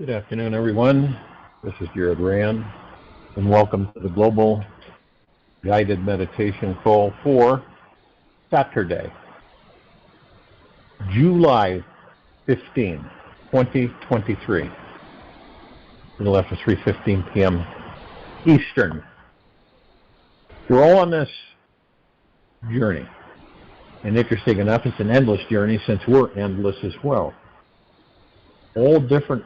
Good afternoon, everyone. This is Jared Rand, and welcome to the Global Guided Meditation Call for Saturday, July 15, 2023, a little after 3:15 p.m. Eastern. We're all on this journey, and interesting enough, it's an endless journey since we're endless as well. All different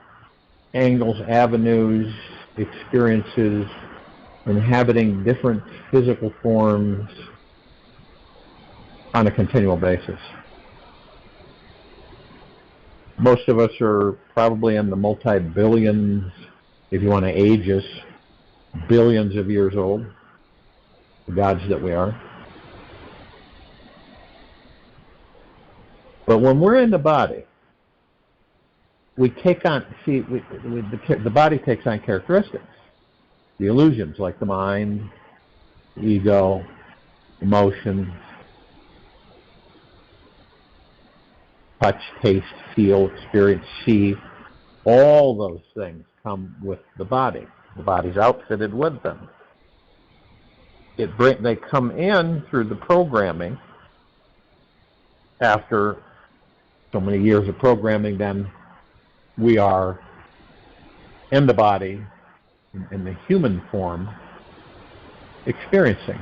angles, avenues, experiences, inhabiting different physical forms on a continual basis. Most of us are probably in the multi-billions, if you want to age us, billions of years old, the gods that we are. But when we're in the body, we take on, the body takes on characteristics. The illusions like the mind, the ego, emotions, touch, taste, feel, experience, see, all those things come with the body. The body's outfitted with them. They come in through the programming. After so many years of programming, then we are in the body, in the human form, experiencing.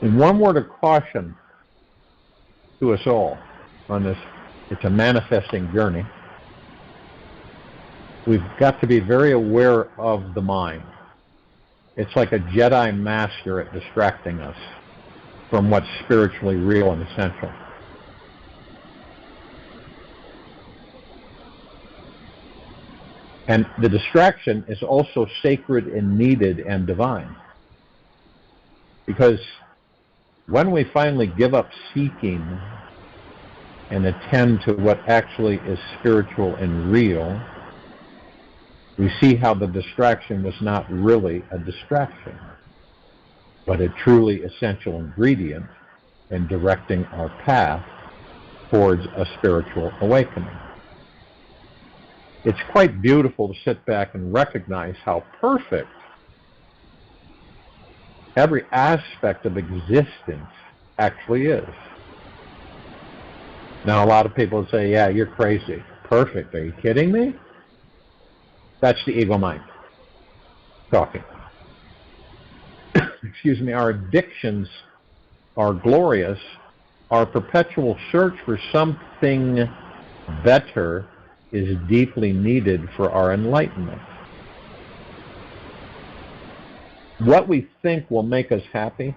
And one word of caution to us all on this, it's a manifesting journey. We've got to be very aware of the mind. It's like a Jedi master at distracting us from what's spiritually real and essential. And the distraction is also sacred and needed and divine. Because when we finally give up seeking and attend to what actually is spiritual and real, we see how the distraction was not really a distraction, but a truly essential ingredient in directing our path towards a spiritual awakening. It's quite beautiful to sit back and recognize how perfect every aspect of existence actually is. Now, a lot of people say, yeah, you're crazy. Perfect. Are you kidding me? That's the ego mind talking. Excuse me. Our addictions are glorious. Our perpetual search for something better is deeply needed for our enlightenment. What we think will make us happy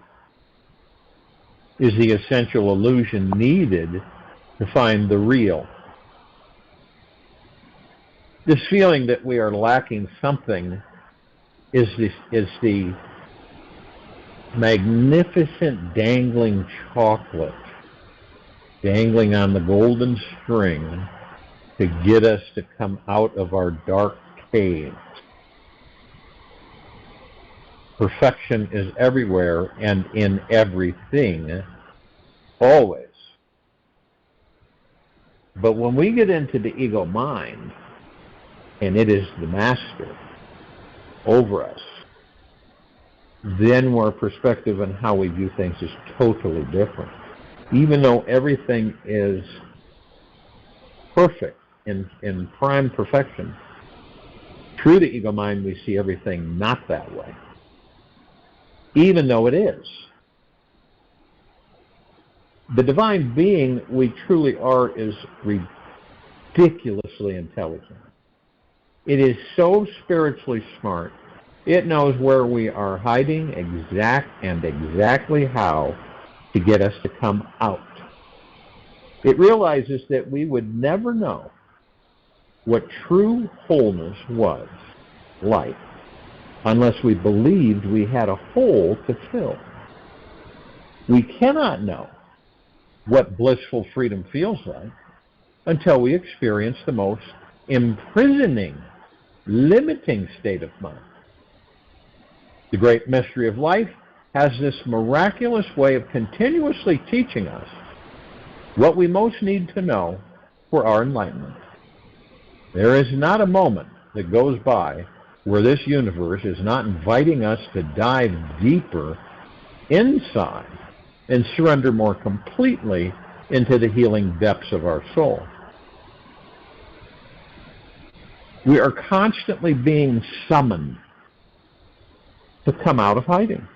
is the essential illusion needed to find the real. This feeling that we are lacking something is the magnificent dangling chocolate dangling on the golden string to get us to come out of our dark caves. Perfection is everywhere and in everything, always. But when we get into the ego mind, and it is the master over us, then our perspective on how we view things is totally different. Even though everything is perfect, in prime perfection, through the ego mind we see everything not that way, even though it is. The divine being we truly are is ridiculously intelligent. It is so spiritually smart. It knows where we are hiding exactly how to get us to come out. It realizes that we would never know what true wholeness was like unless we believed we had a hole to fill. We cannot know what blissful freedom feels like until we experience the most imprisoning, limiting state of mind. The great mystery of life has this miraculous way of continuously teaching us what we most need to know for our enlightenment. There is not a moment that goes by where this universe is not inviting us to dive deeper inside and surrender more completely into the healing depths of our soul. We are constantly being summoned to come out of hiding.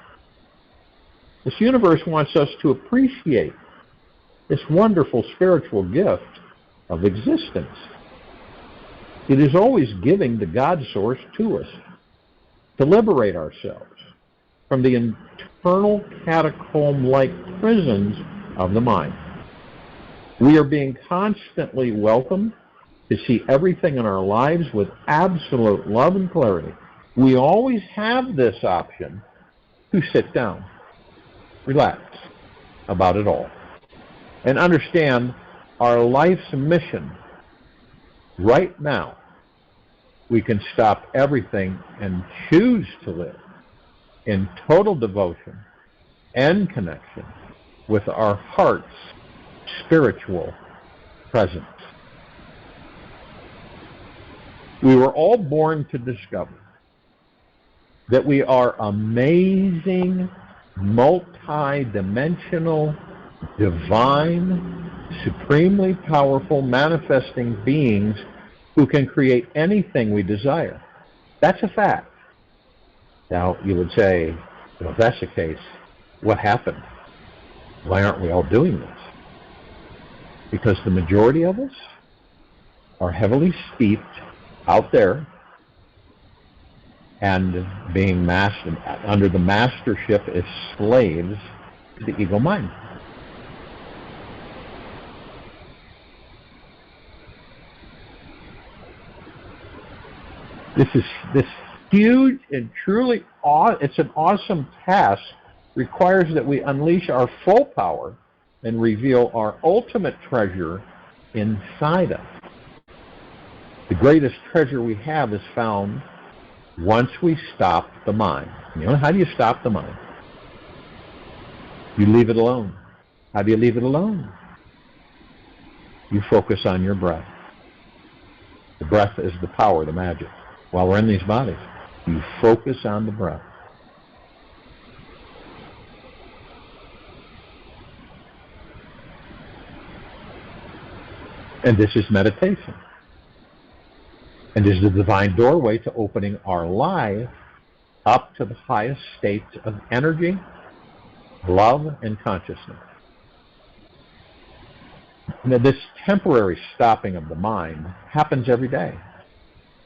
This universe wants us to appreciate this wonderful spiritual gift of existence. It is always giving the God source to us to liberate ourselves from the internal catacomb-like prisons of the mind. We are being constantly welcomed to see everything in our lives with absolute love and clarity. We always have this option to sit down, relax about it all, and understand our life's mission. Right now, we can stop everything and choose to live in total devotion and connection with our heart's spiritual presence. We were all born to discover that we are amazing, multi-dimensional, divine, supremely powerful, manifesting beings who can create anything we desire. That's a fact. Now, you would say, well, if that's the case, what happened? Why aren't we all doing this? Because the majority of us are heavily steeped out there and being mastered under the mastership as slaves to the ego mind. This huge and truly it's an awesome task, requires that we unleash our full power and reveal our ultimate treasure inside us. The greatest treasure we have is found once we stop the mind. You know, how do you stop the mind? You leave it alone. How do you leave it alone? You focus on your breath. The breath is the power, the magic. While we're in these bodies, you focus on the breath. And this is meditation. And is the divine doorway to opening our life up to the highest states of energy, love, and consciousness. Now, this temporary stopping of the mind happens every day.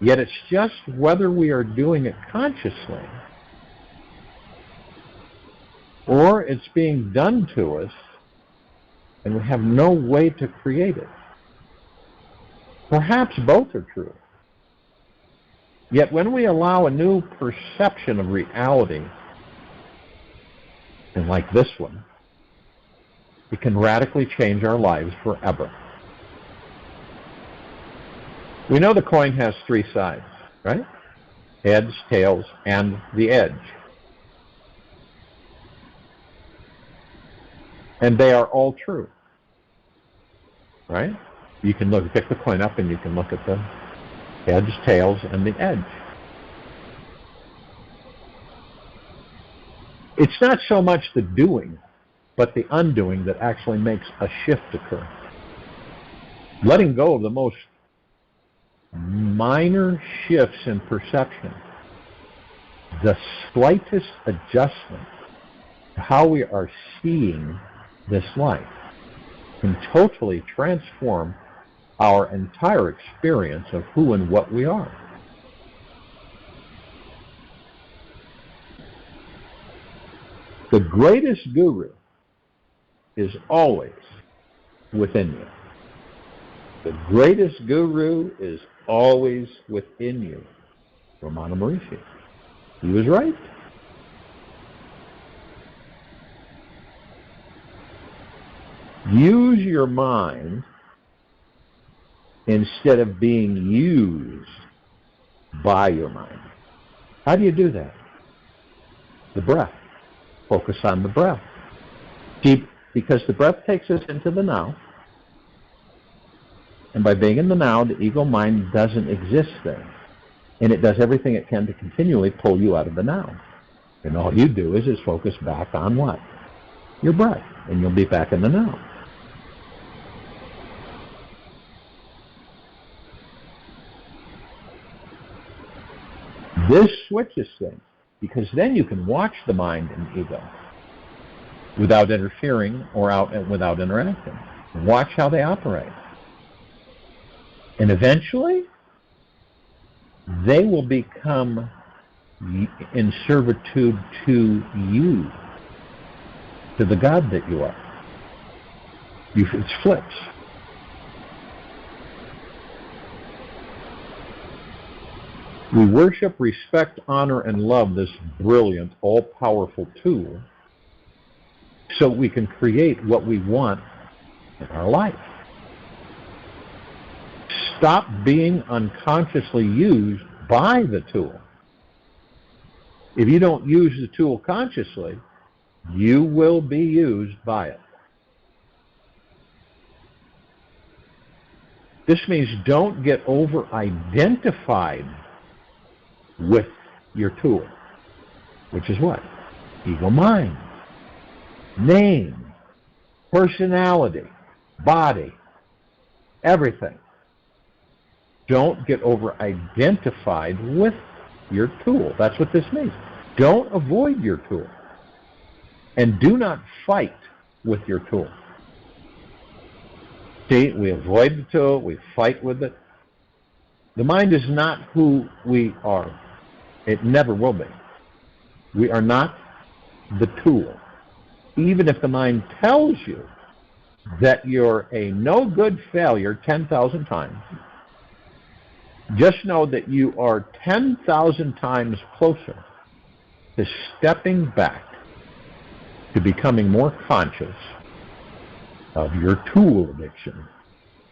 Yet it's just whether we are doing it consciously or it's being done to us and we have no way to create it. Perhaps both are true. Yet when we allow a new perception of reality, and like this one, it can radically change our lives forever. We know the coin has three sides, right? Heads, tails, and the edge. And they are all true, right? You can pick the coin up and you can look at the heads, tails, and the edge. It's not so much the doing, but the undoing that actually makes a shift occur. Letting go of the most minor shifts in perception, the slightest adjustment to how we are seeing this life, can totally transform our entire experience of who and what we are. The greatest guru is always within you. The greatest guru is always within you. Ramana Maharishi. He was right. Use your mind instead of being used by your mind. How do you do that? The breath. Focus on the breath. Deep, because the breath takes us into the now. And by being in the now, the ego mind doesn't exist there. And it does everything it can to continually pull you out of the now. And all you do is focus back on what? Your breath. And you'll be back in the now. This switches things, because then you can watch the mind and ego without interfering or without interacting. Watch how they operate. And eventually, they will become in servitude to you, to the God that you are. It flips. We worship, respect, honor, and love this brilliant, all-powerful tool so we can create what we want in our life. Stop being unconsciously used by the tool. If you don't use the tool consciously, you will be used by it. This means don't get over-identified with your tool, which is what? Ego mind, name, personality, body, everything. Don't get over-identified with your tool. That's what this means. Don't avoid your tool. And do not fight with your tool. See, we avoid the tool, we fight with it. The mind is not who we are. It never will be. We are not the tool. Even if the mind tells you that you're a no-good failure 10,000 times, just know that you are 10,000 times closer to stepping back, to becoming more conscious of your tool addiction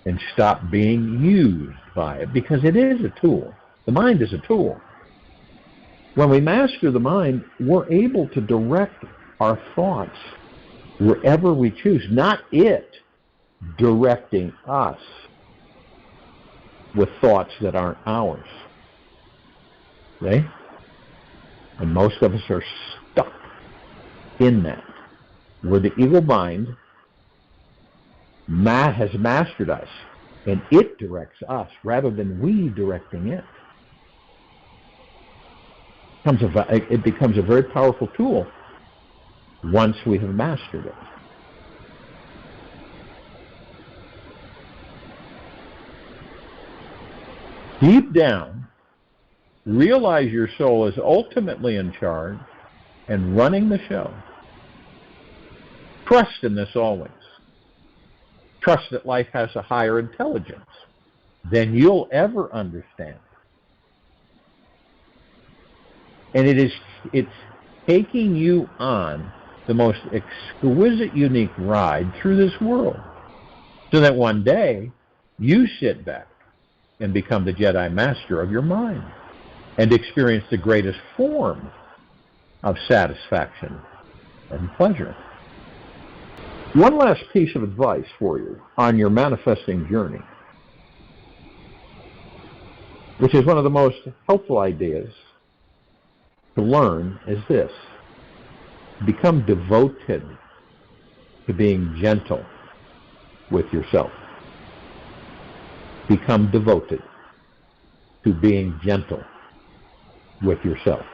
and stop being used by it, because it is a tool. The mind is a tool. When we master the mind, we're able to direct our thoughts wherever we choose, not it directing us with thoughts that aren't ours. Okay? And most of us are stuck in that, where the ego mind has mastered us, and it directs us rather than we directing it. It becomes a very powerful tool once we have mastered it. Deep down, realize your soul is ultimately in charge and running the show. Trust in this always. Trust that life has a higher intelligence than you'll ever understand. And it's taking you on the most exquisite, unique ride through this world, so that one day you sit back and become the Jedi Master of your mind and experience the greatest form of satisfaction and pleasure. One last piece of advice for you on your manifesting journey, which is one of the most helpful ideas to learn, is this: become devoted to being gentle with yourself. Become devoted to being gentle with yourself,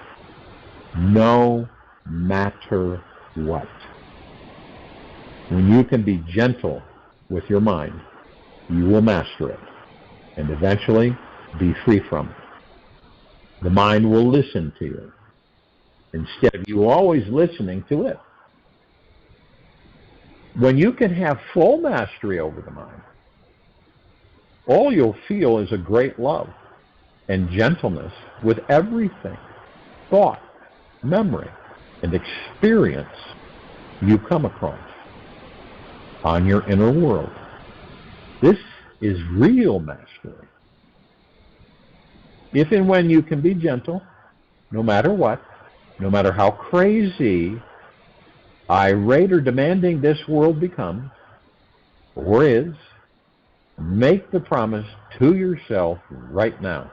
no matter what. When you can be gentle with your mind, you will master it and eventually be free from it. The mind will listen to you instead of you always listening to it. When you can have full mastery over the mind, all you'll feel is a great love and gentleness with everything, thought, memory, and experience you come across on your inner world. This is real mastery. If and when you can be gentle, no matter what, no matter how crazy, irate, or demanding this world becomes, or is, Make the promise to yourself right now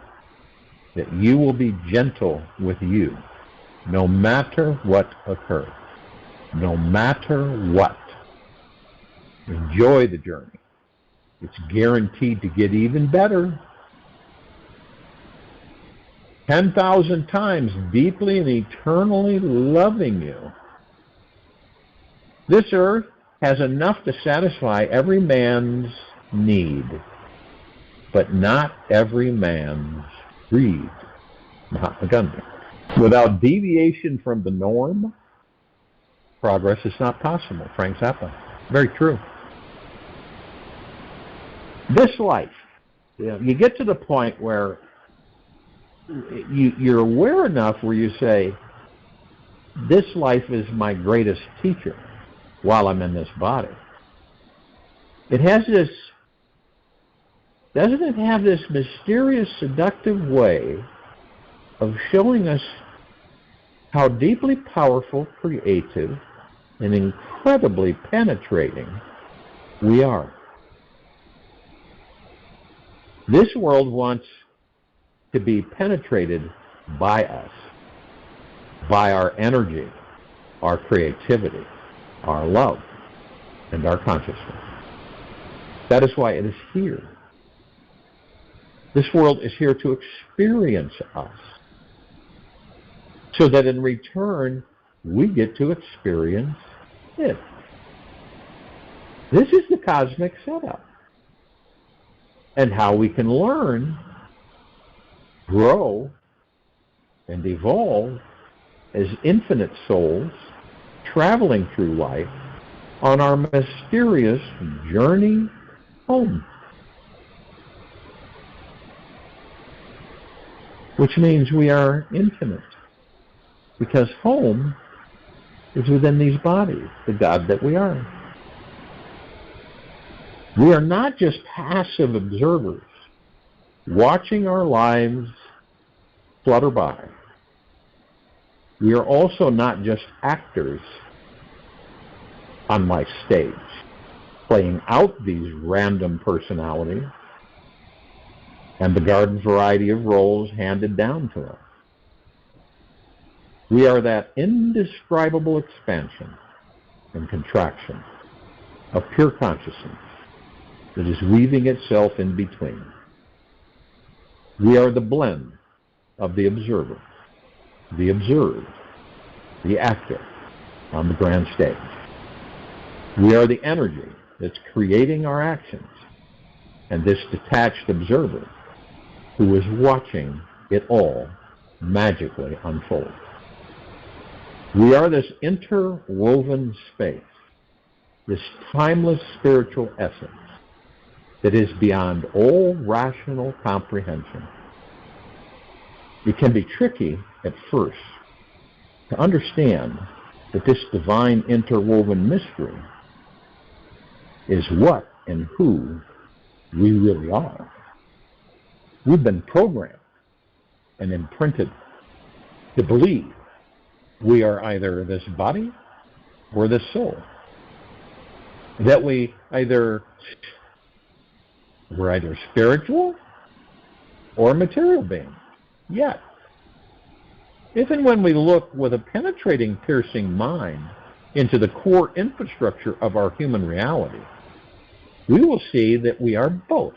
that you will be gentle with you, no matter what occurs, no matter what. Enjoy the journey. It's guaranteed to get even better. 10,000 times deeply and eternally loving you. This earth has enough to satisfy every man's need, but not every man's greed. Mahatma Gandhi. Without deviation from the norm, progress is not possible. Frank Zappa. Very true. This life, you get to the point where you're aware enough where you say, this life is my greatest teacher while I'm in this body. It has this, doesn't it have this mysterious, seductive way of showing us how deeply powerful, creative, and incredibly penetrating we are. This world wants to be penetrated by us, by our energy, our creativity, our love, and our consciousness. That is why it is here. This world is here to experience us, so that in return, we get to experience it. This is the cosmic setup. And how we can learn, grow, and evolve as infinite souls traveling through life on our mysterious journey home. Which means we are infinite. Because home is within these bodies, the God that we are. We are not just passive observers, watching our lives flutter by. We are also not just actors on my stage, playing out these random personalities and the garden variety of roles handed down to us. We are that indescribable expansion and contraction of pure consciousness that is weaving itself in between. We are the blend of the observer, the observed, the actor on the grand stage. We are the energy that's creating our actions, and this detached observer who is watching it all magically unfold. We are this interwoven space, this timeless spiritual essence that is beyond all rational comprehension. It can be tricky at first to understand that this divine interwoven mystery is what and who we really are. We've been programmed and imprinted to believe we are either this body or this soul. That we're either spiritual or material beings. Yet, if and when we look with a penetrating, piercing mind into the core infrastructure of our human reality, we will see that we are both.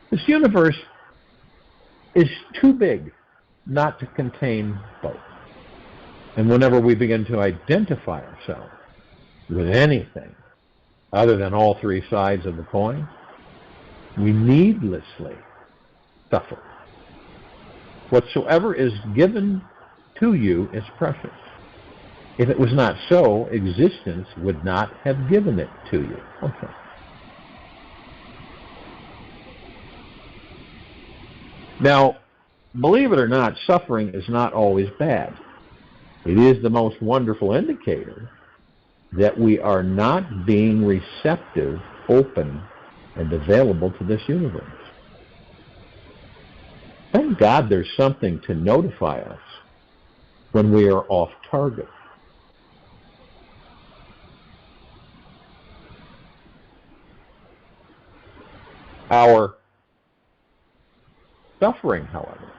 This universe is too big not to contain both. And whenever we begin to identify ourselves with anything other than all three sides of the coin, we needlessly suffer. Whatsoever is given to you is precious. If it was not so, existence would not have given it to you. Okay. Now, believe it or not, suffering is not always bad. It is the most wonderful indicator that we are not being receptive, open, and available to this universe. Thank God there's something to notify us when we are off target. Our suffering, however,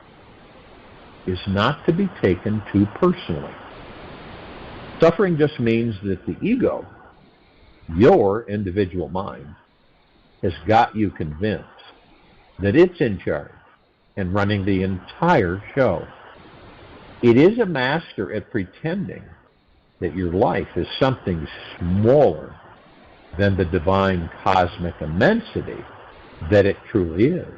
is not to be taken too personally. Suffering just means that the ego, your individual mind, has got you convinced that it's in charge and running the entire show. It is a master at pretending that your life is something smaller than the divine cosmic immensity that it truly is.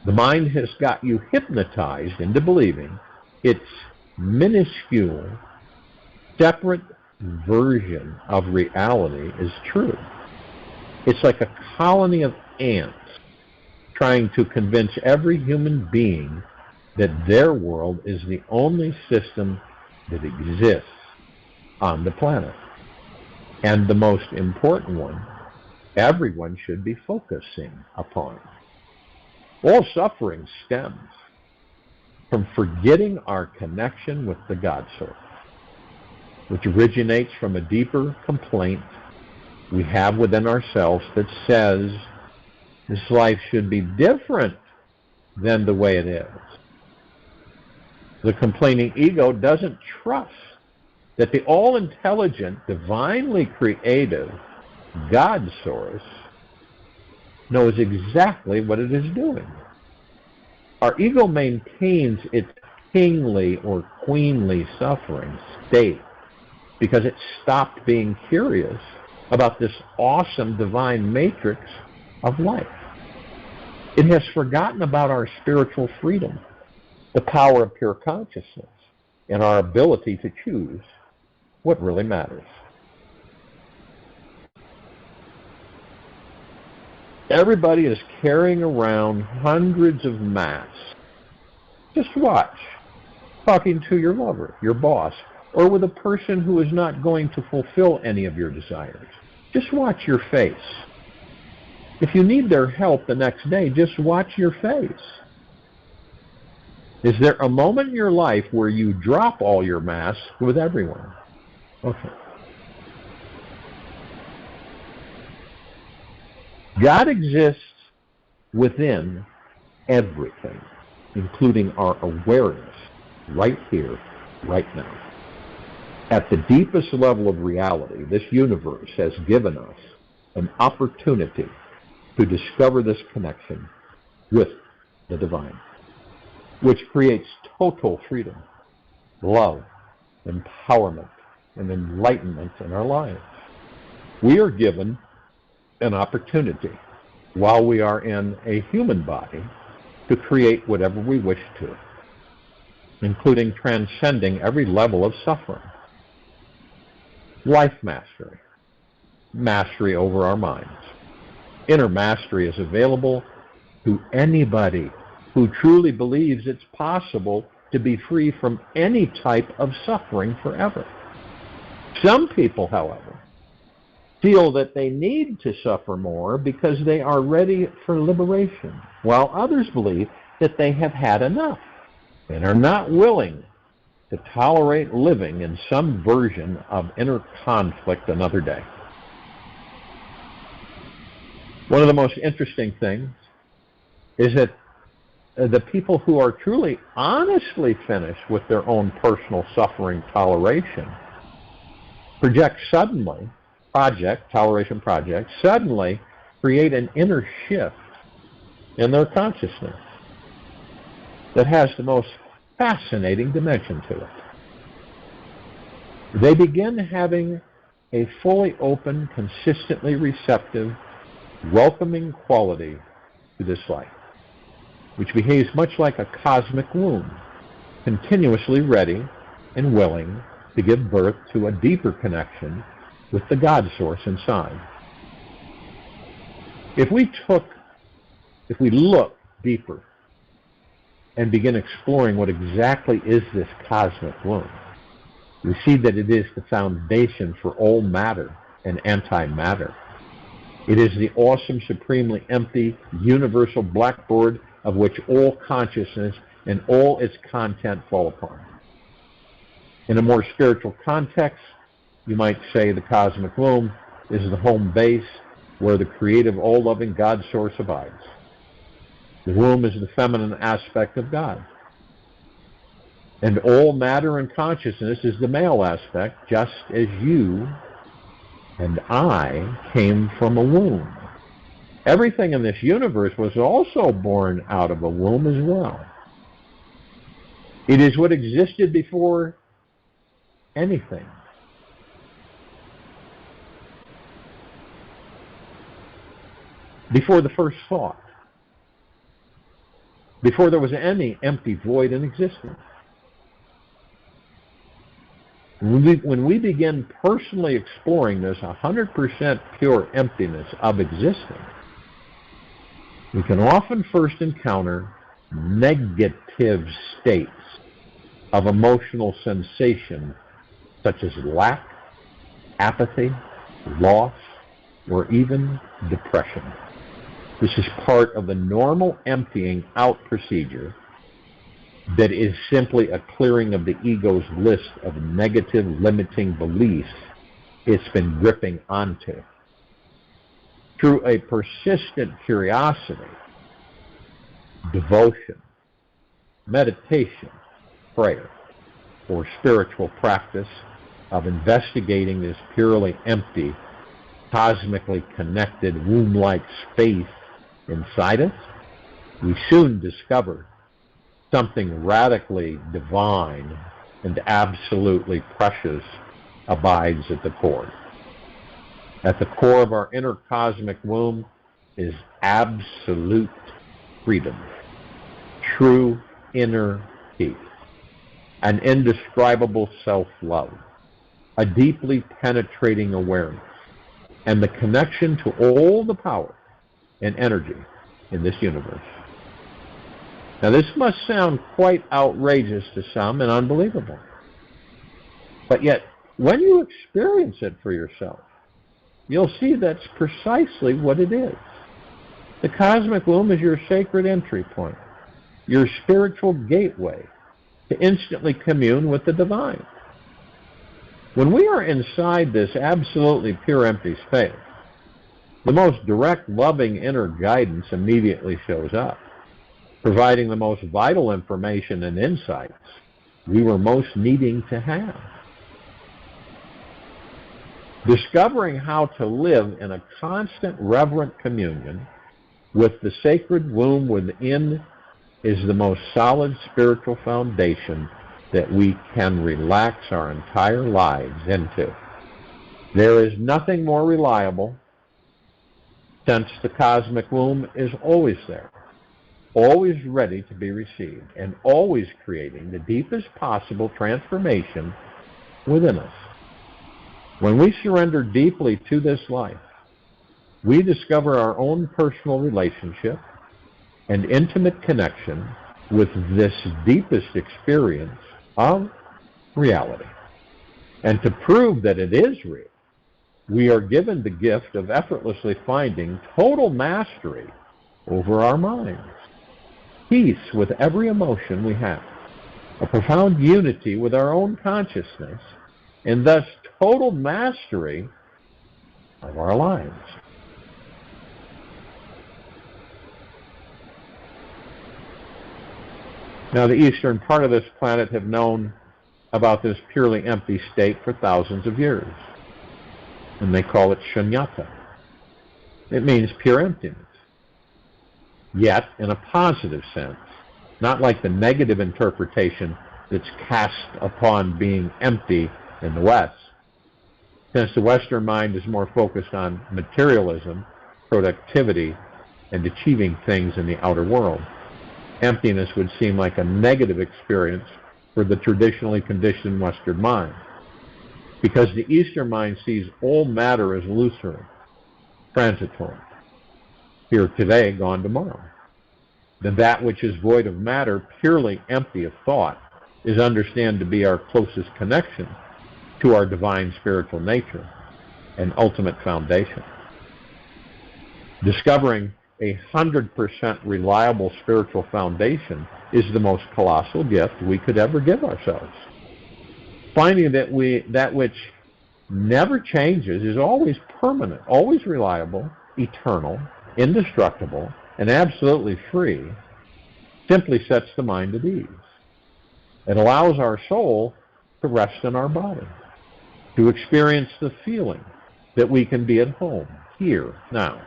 The mind has got you hypnotized into believing its minuscule, separate version of reality is true. It's like a colony of ants trying to convince every human being that their world is the only system that exists on the planet. And the most important one, everyone should be focusing upon. All suffering stems from forgetting our connection with the God Source, which originates from a deeper complaint we have within ourselves that says this life should be different than the way it is. The complaining ego doesn't trust that the all-intelligent, divinely creative God Source knows exactly what it is doing. Our ego maintains its kingly or queenly suffering state because it stopped being curious about this awesome divine matrix of life. It has forgotten about our spiritual freedom, the power of pure consciousness, and our ability to choose what really matters. Everybody is carrying around hundreds of masks. Just watch, talking to your lover, your boss, or with a person who is not going to fulfill any of your desires. Just watch your face. If you need their help the next day, just watch your face. Is there a moment in your life where you drop all your masks with everyone? Okay. God exists within everything, including our awareness, right here, right now. At the deepest level of reality, this universe has given us an opportunity to discover this connection with the divine, which creates total freedom, love, empowerment, and enlightenment in our lives. We are given an opportunity while we are in a human body to create whatever we wish to, including transcending every level of suffering. Life mastery, mastery over our minds. Inner mastery is available to anybody who truly believes it's possible to be free from any type of suffering forever. Some people, however, feel that they need to suffer more because they are ready for liberation, while others believe that they have had enough and are not willing to tolerate living in some version of inner conflict another day. One of the most interesting things is that the people who are truly honestly finished with their own personal suffering toleration toleration project, suddenly create an inner shift in their consciousness that has the most fascinating dimension to it. They begin having a fully open, consistently receptive, welcoming quality to this life, which behaves much like a cosmic womb, continuously ready and willing to give birth to a deeper connection with the God Source inside. If we look deeper and begin exploring what exactly is this cosmic womb, we see that it is the foundation for all matter and antimatter. It is the awesome, supremely empty, universal blackboard of which all consciousness and all its content fall upon. In a more spiritual context, you might say the cosmic womb is the home base where the creative, all-loving God source abides. The womb is the feminine aspect of God. And all matter and consciousness is the male aspect, just as you and I came from a womb. Everything in this universe was also born out of a womb as well. It is what existed before anything. Before the first thought. Before there was any empty void in existence. When we begin personally exploring this 100% pure emptiness of existence, we can often first encounter negative states of emotional sensation such as lack, apathy, loss, or even depression. This is part of the normal emptying out procedure that is simply a clearing of the ego's list of negative limiting beliefs it's been gripping onto. Through a persistent curiosity, devotion, meditation, prayer, or spiritual practice of investigating this purely empty, cosmically connected womb-like space inside us, we soon discover something radically divine and absolutely precious abides at the core. At the core of our inner cosmic womb is absolute freedom, true inner peace, an indescribable self-love, a deeply penetrating awareness, and the connection to all the power and energy in this universe. Now, this must sound quite outrageous to some and unbelievable. But yet, when you experience it for yourself, you'll see that's precisely what it is. The cosmic womb is your sacred entry point, your spiritual gateway to instantly commune with the divine. When we are inside this absolutely pure empty space, the most direct, loving inner guidance immediately shows up, providing the most vital information and insights we were most needing to have. Discovering how to live in a constant, reverent communion with the sacred womb within is the most solid spiritual foundation that we can relax our entire lives into. There is nothing more reliable, since the cosmic womb is always there, always ready to be received, and always creating the deepest possible transformation within us. When we surrender deeply to this life, we discover our own personal relationship and intimate connection with this deepest experience of reality. And to prove that it is real, we are given the gift of effortlessly finding total mastery over our minds, peace with every emotion we have, a profound unity with our own consciousness, and thus total mastery of our lives. Now, the eastern part of this planet have known about this purely empty state for thousands of years, and they call it shunyata. It means pure emptiness, yet in a positive sense, not like the negative interpretation that's cast upon being empty in the West, since the Western mind is more focused on materialism, productivity, and achieving things in the outer world. Emptiness would seem like a negative experience for the traditionally conditioned Western mind, because the Eastern mind sees all matter as illusory, transitory, here today, gone tomorrow. Then that which is void of matter, purely empty of thought, is understood to be our closest connection to our divine spiritual nature and ultimate foundation. Discovering 100% reliable spiritual foundation is the most colossal gift we could ever give ourselves. Finding that which never changes, is always permanent, always reliable, eternal, indestructible, and absolutely free, simply sets the mind at ease. It allows our soul to rest in our body, to experience the feeling that we can be at home, here, now,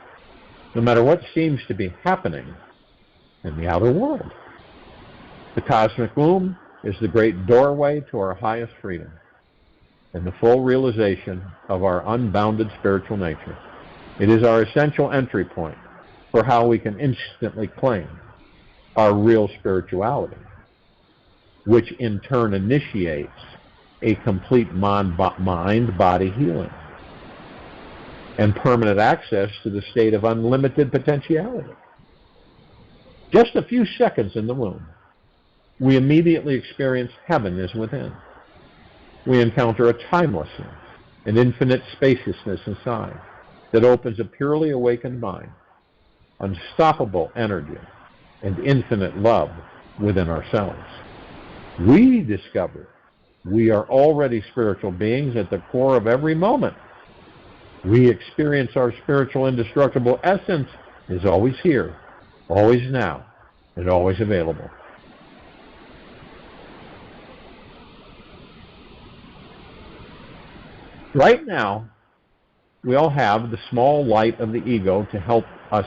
no matter what seems to be happening in the outer world. The cosmic womb is the great doorway to our highest freedom and the full realization of our unbounded spiritual nature. It is our essential entry point for how we can instantly claim our real spirituality, which in turn initiates a complete mind-body healing and permanent access to the state of unlimited potentiality. Just a few seconds in the womb, we immediately experience heaven is within. We encounter a timelessness, an infinite spaciousness inside that opens a purely awakened mind, unstoppable energy, and infinite love within ourselves. We discover we are already spiritual beings at the core of every moment. We experience our spiritual indestructible essence is always here, always now, and always available. Right now, we all have the small light of the ego to help us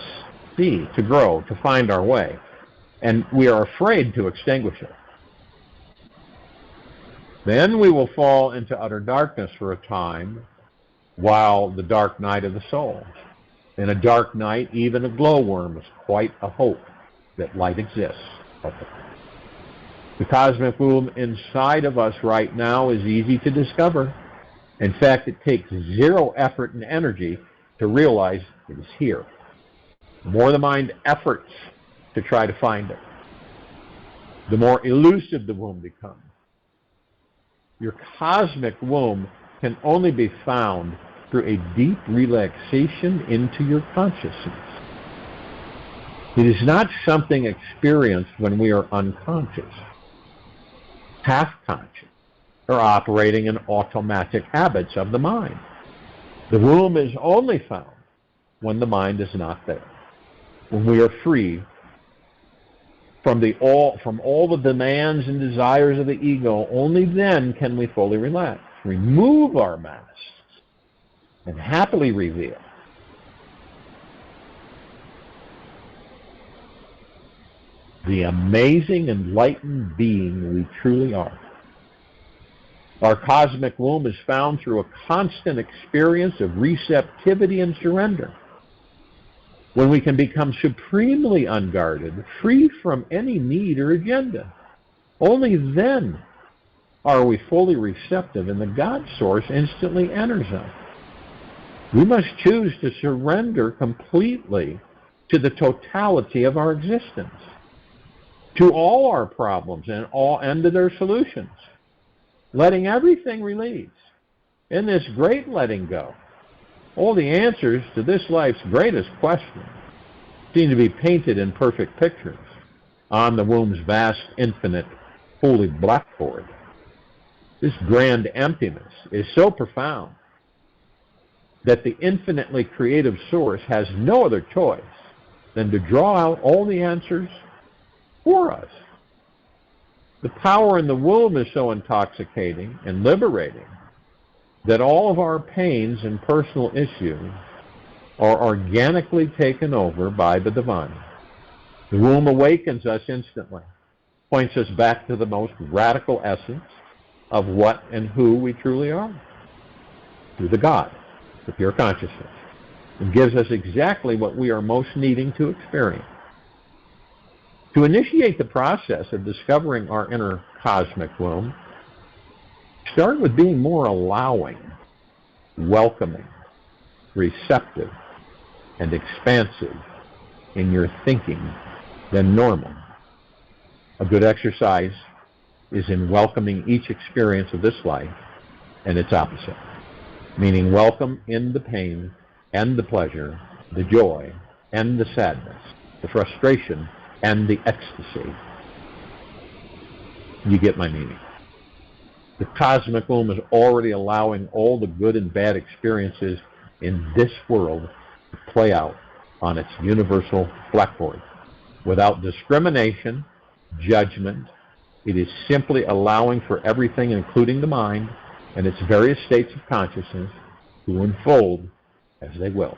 see, to grow, to find our way, and we are afraid to extinguish it. Then we will fall into utter darkness for a time, while the dark night of the soul. In a dark night, even a glowworm is quite a hope that light exists. The cosmic womb inside of us right now is easy to discover. In fact, it takes zero effort and energy to realize it is here. The more the mind efforts to try to find it, the more elusive the womb becomes. Your cosmic womb can only be found through a deep relaxation into your consciousness. It is not something experienced when we are unconscious, half-conscious, or operating in automatic habits of the mind. The womb is only found when the mind is not there, when we are free from all the demands and desires of the ego. Only then can we fully relax, remove our masks, and happily reveal the amazing enlightened being we truly are. Our cosmic womb is found through a constant experience of receptivity and surrender. When we can become supremely unguarded, free from any need or agenda, only then are we fully receptive and the God source instantly enters us. We must choose to surrender completely to the totality of our existence, to all our problems and to their solutions, letting everything release. In this great letting go, all the answers to this life's greatest questions seem to be painted in perfect pictures on the womb's vast, infinite, holy blackboard. This grand emptiness is so profound that the infinitely creative source has no other choice than to draw out all the answers for us. The power in the womb is so intoxicating and liberating that all of our pains and personal issues are organically taken over by the divine. The womb awakens us instantly, points us back to the most radical essence of what and who we truly are, to the God, the pure consciousness, and gives us exactly what we are most needing to experience. To initiate the process of discovering our inner cosmic womb, start with being more allowing, welcoming, receptive, and expansive in your thinking than normal. A good exercise is in welcoming each experience of this life and its opposite, meaning welcome in the pain and the pleasure, the joy and the sadness, the frustration and the ecstasy. You get my meaning. The cosmic womb is already allowing all the good and bad experiences in this world to play out on its universal blackboard. Without discrimination, judgment, it is simply allowing for everything, including the mind and its various states of consciousness, to unfold as they will.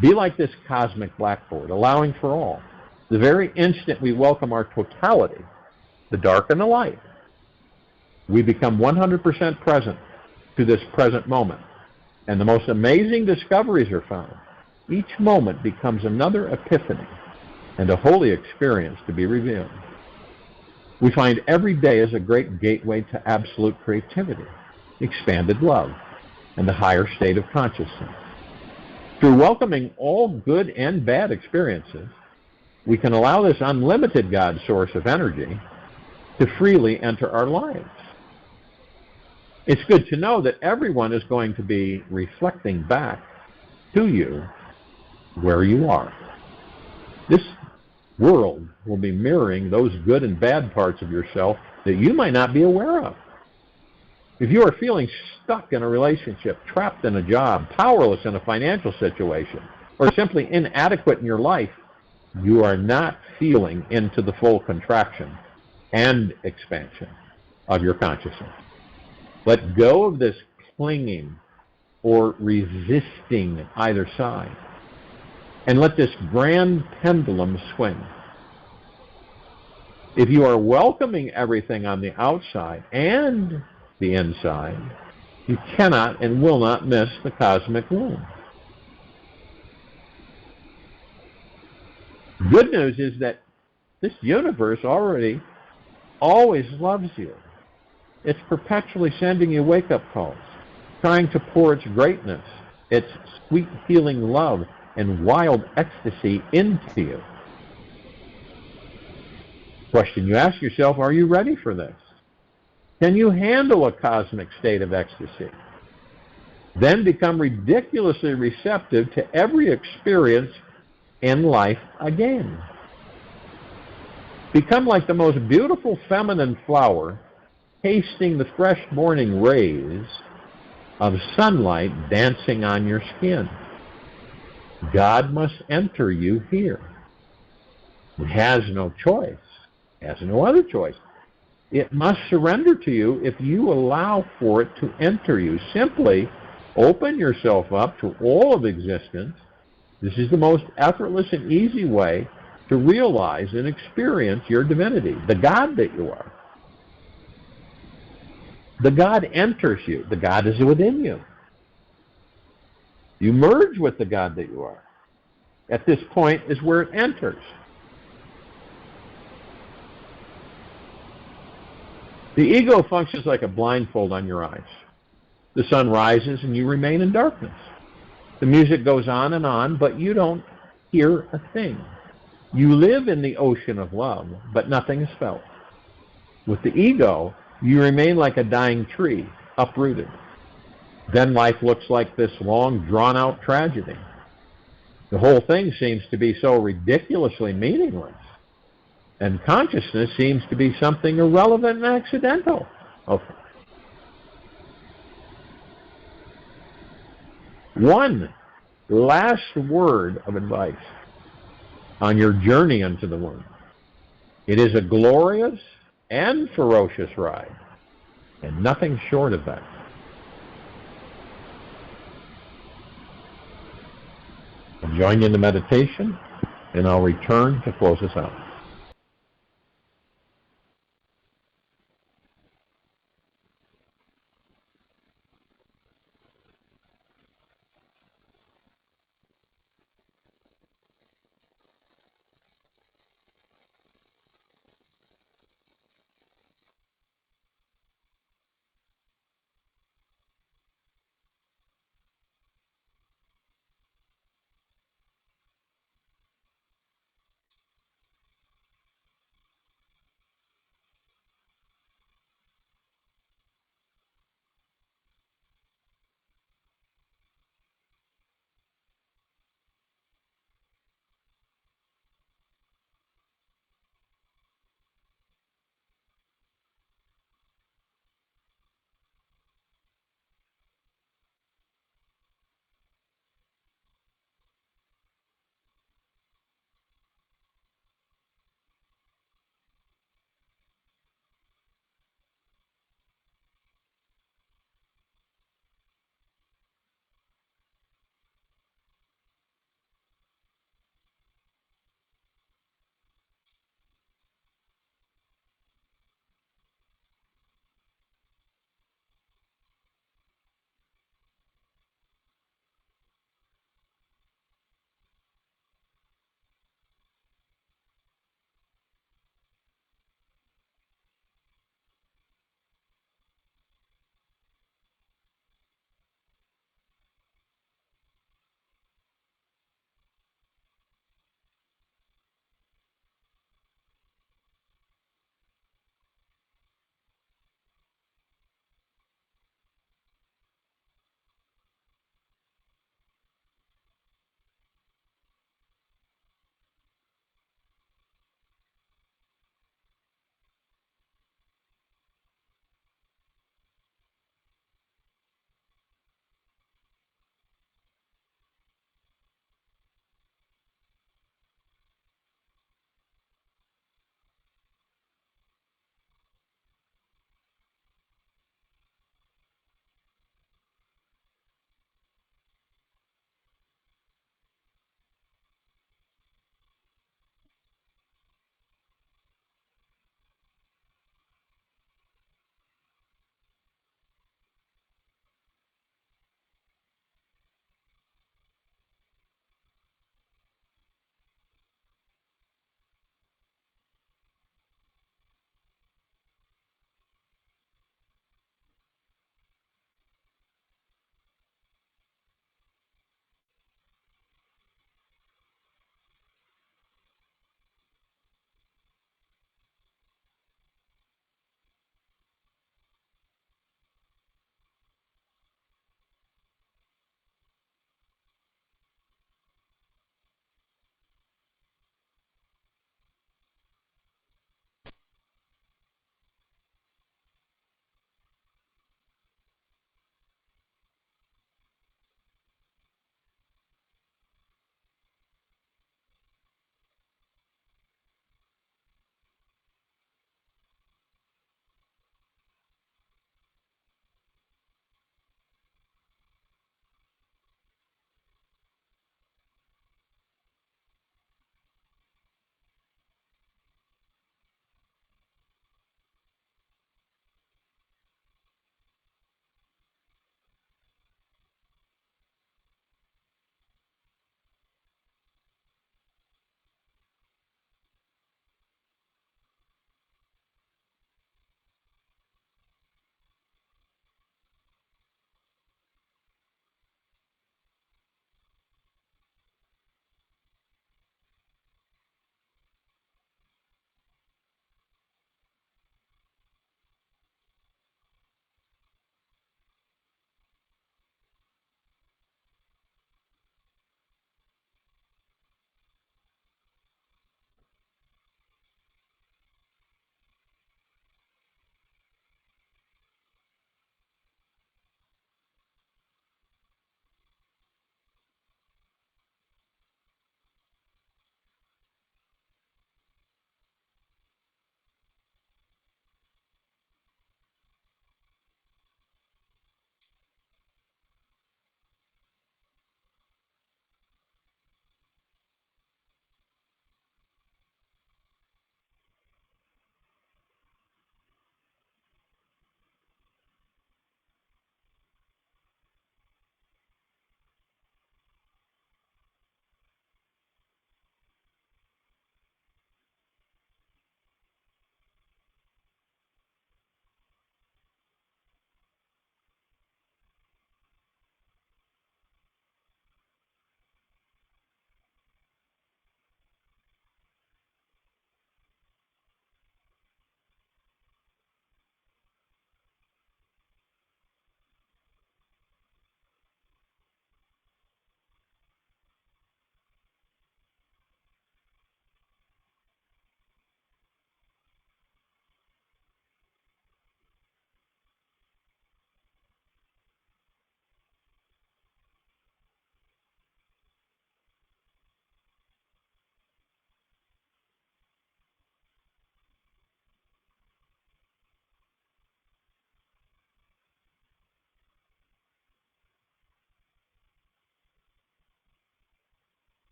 Be like this cosmic blackboard, allowing for all. The very instant we welcome our totality, the dark and the light, we become 100% present to this present moment. And the most amazing discoveries are found. Each moment becomes another epiphany and a holy experience to be revealed. We find every day is a great gateway to absolute creativity, expanded love, and the higher state of consciousness. Through welcoming all good and bad experiences, we can allow this unlimited God source of energy to freely enter our lives. It's good to know that everyone is going to be reflecting back to you where you are. This world will be mirroring those good and bad parts of yourself that you might not be aware of. If you are feeling stuck in a relationship, trapped in a job, powerless in a financial situation, or simply inadequate in your life, you are not feeling into the full contraction and expansion of your consciousness. Let go of this clinging or resisting either side, and let this grand pendulum swing. If you are welcoming everything on the outside and the inside, you cannot and will not miss the cosmic womb. Good news is that this universe already always loves you. It's perpetually sending you wake-up calls, trying to pour its greatness, its sweet healing love, and wild ecstasy into you. Question you ask yourself, are you ready for this? Can you handle a cosmic state of ecstasy? Then become ridiculously receptive to every experience in life again. Become like the most beautiful feminine flower, tasting the fresh morning rays of sunlight dancing on your skin. God must enter you here. It has no choice. It has no other choice. It must surrender to you if you allow for it to enter you. Simply open yourself up to all of existence. This is the most effortless and easy way to realize and experience your divinity, the God that you are. The God enters you. The God is within you. You merge with the God that you are. At this point is where it enters. The ego functions like a blindfold on your eyes. The sun rises and you remain in darkness. The music goes on, but you don't hear a thing. You live in the ocean of love, but nothing is felt. With the ego, you remain like a dying tree, uprooted. Then life looks like this long, drawn-out tragedy. The whole thing seems to be so ridiculously meaningless. And consciousness seems to be something irrelevant and accidental. Okay. One last word of advice on your journey into the womb. It is a glorious and ferocious ride, and nothing short of that. I'll join you in the meditation, and I'll return to close us out.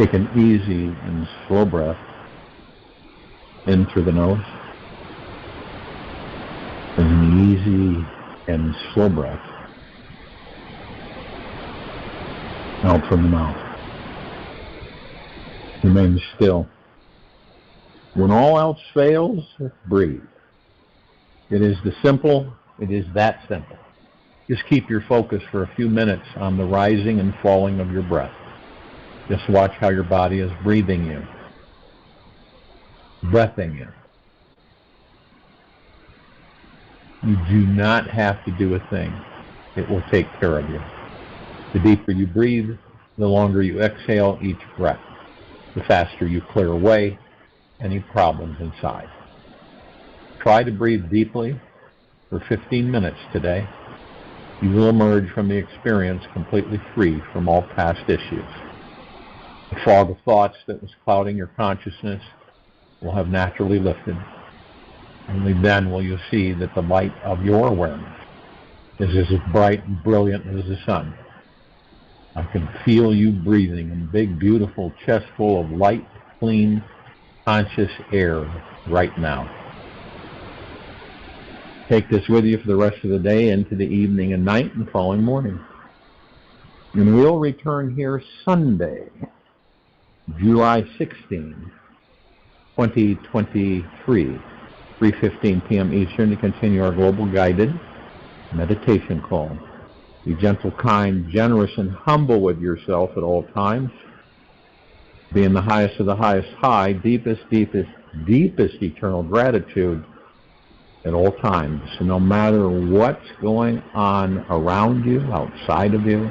Take an easy and slow breath in through the nose. An easy and slow breath out from the mouth. Remain still. When all else fails, breathe. It is that simple. Just keep your focus for a few minutes on the rising and falling of your breath. Just watch how your body is breathing you, breathing you. You do not have to do a thing. It will take care of you. The deeper you breathe, the longer you exhale each breath, the faster you clear away any problems inside. Try to breathe deeply for 15 minutes today. You will emerge from the experience completely free from all past issues. The fog of thoughts that was clouding your consciousness will have naturally lifted. Only then will you see that the light of your awareness is as bright and brilliant as the sun. I can feel you breathing in big, beautiful chest full of light, clean, conscious air right now. Take this with you for the rest of the day, into the evening and night and following morning. And we'll return here Sunday, July 16, 2023, 3:15 p.m. Eastern, to continue our global guided meditation call. Be gentle, kind, generous, and humble with yourself at all times. Be in the highest of the highest high, deepest, deepest, deepest eternal gratitude at all times. So no matter what's going on around you, outside of you,